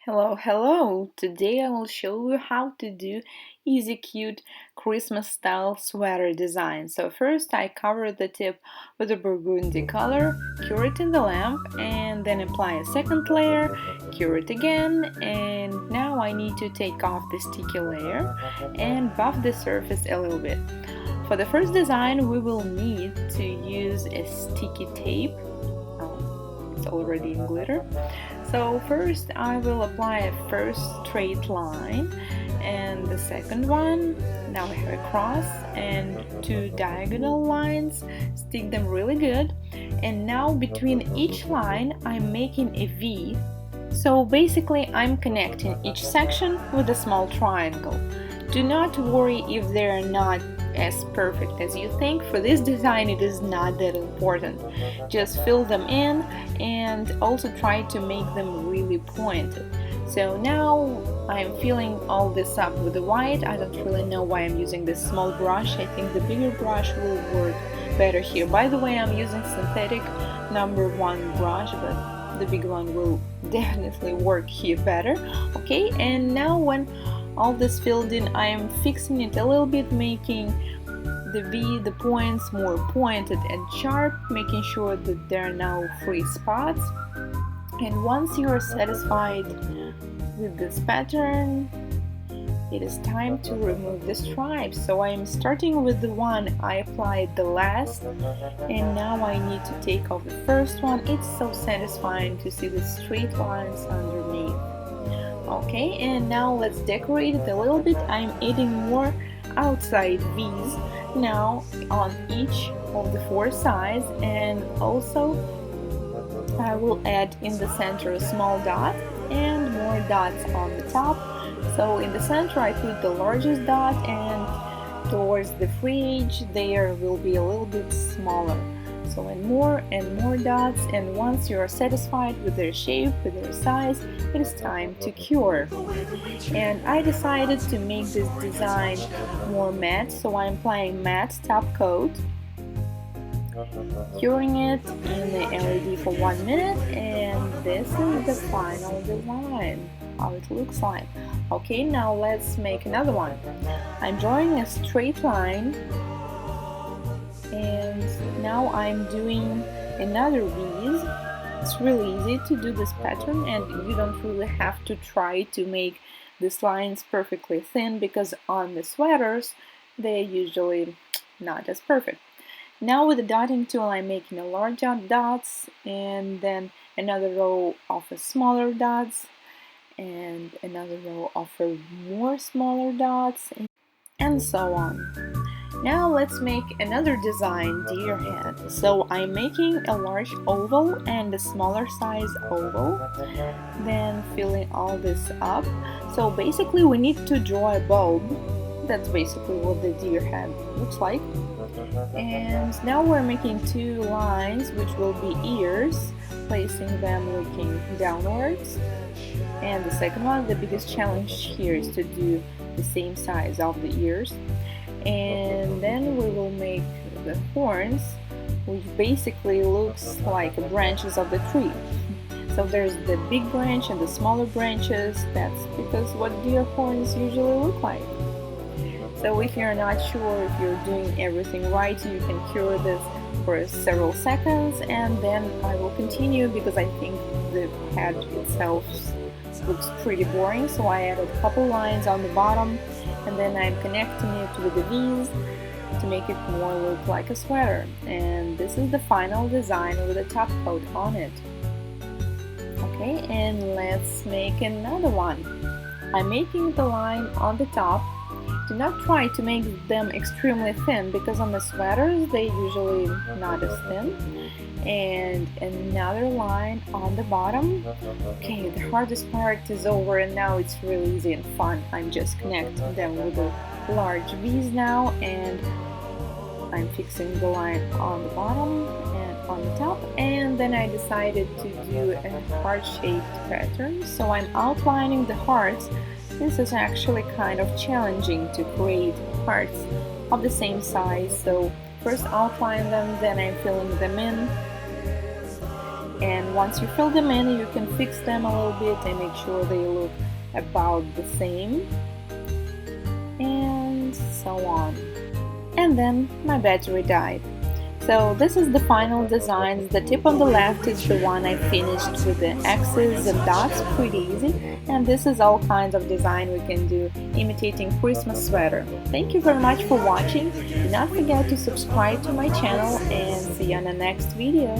Hello! Today I will show you how to do easy, cute Christmas style sweater design. So first I cover the tip with a burgundy color, cure it in the lamp, and then apply a second layer, cure it again, and now I need to take off the sticky layer and buff the surface a little bit. For the first design we will need to use a sticky tape. It's already in glitter. So first I will apply a first straight line and the second one. Now I have a cross and two diagonal lines, stick them really good, and now between each line I'm making a V. So basically I'm connecting each section with a small triangle. Do not worry if they're not as perfect as you think. For this design it is not that important. Just fill them in and also try to make them really pointed. So now I'm filling all this up with the white. I don't really know why I'm using this small brush. I think the bigger brush will work better here. By the way, I'm using synthetic #1 brush, but the big one will definitely work here better. Okay, and now when all this filled in, I am fixing it a little bit, making the V, the points more pointed and sharp, making sure that there are no free spots. And once you are satisfied with this pattern, it is time to remove the stripes. So I am starting with the one I applied the last, and now I need to take off the first one. It's so satisfying to see the straight lines underneath. Okay, and now let's decorate it a little bit. I'm adding more outside V's now on each of the 4 sides, and also I will add in the center a small dot and more dots on the top. So in the center I put the largest dot, and towards the free edge there will be a little bit smaller. So and more dots, and once you are satisfied with their shape, with their size, it is time to cure. And I decided to make this design more matte, so I'm applying Matte Top Coat, curing it in the LED for 1 minute, and this is the final design, how it looks like. Okay, now let's make another one. I'm drawing a straight line, and now I'm doing another V's. It's really easy to do this pattern, and you don't really have to try to make these lines perfectly thin, because on the sweaters they're usually not as perfect. Now with the dotting tool I'm making a large dots, and then another row of a smaller dots, and another row of a more smaller dots, and so on. Now let's make another design, deer head. So I'm making a large oval and a smaller size oval, then filling all this up. So basically we need to draw a bulb. That's basically what the deer head looks like. And now we're making 2 lines which will be ears, placing them looking downwards. And the second one, the biggest challenge here, is to do the same size of the ears. And then we will make the horns, which basically looks like branches of the tree. So there's the big branch and the smaller branches. That's because what deer horns usually look like. So if you're not sure if you're doing everything right, you can cure this for several seconds, and then I will continue because I think the head itself looks pretty boring. So I added a couple lines on the bottom, and then I'm connecting it with the V's to make it more look like a sweater. And this is the final design with a top coat on it. Okay, and let's make another one. I'm making the line on the top. Do not try to make them extremely thin, because on the sweaters they usually not as thin. And another line on the bottom. Okay, the hardest part is over, and now it's really easy and fun. I'm just connecting them with the large V's now, and I'm fixing the line on the bottom and on the top. And then I decided to do a heart-shaped pattern, so I'm outlining the hearts. This is actually kind of challenging to create hearts of the same size, so first outline them, then I'm filling them in. And once you fill them in, you can fix them a little bit and make sure they look about the same, and so on. And then my battery died. So this is the final design. The tip on the left is the one I finished with the X's and dots, pretty easy. And this is all kinds of design we can do imitating Christmas sweater. Thank you very much for watching. Do not forget to subscribe to my channel and see you on the next video.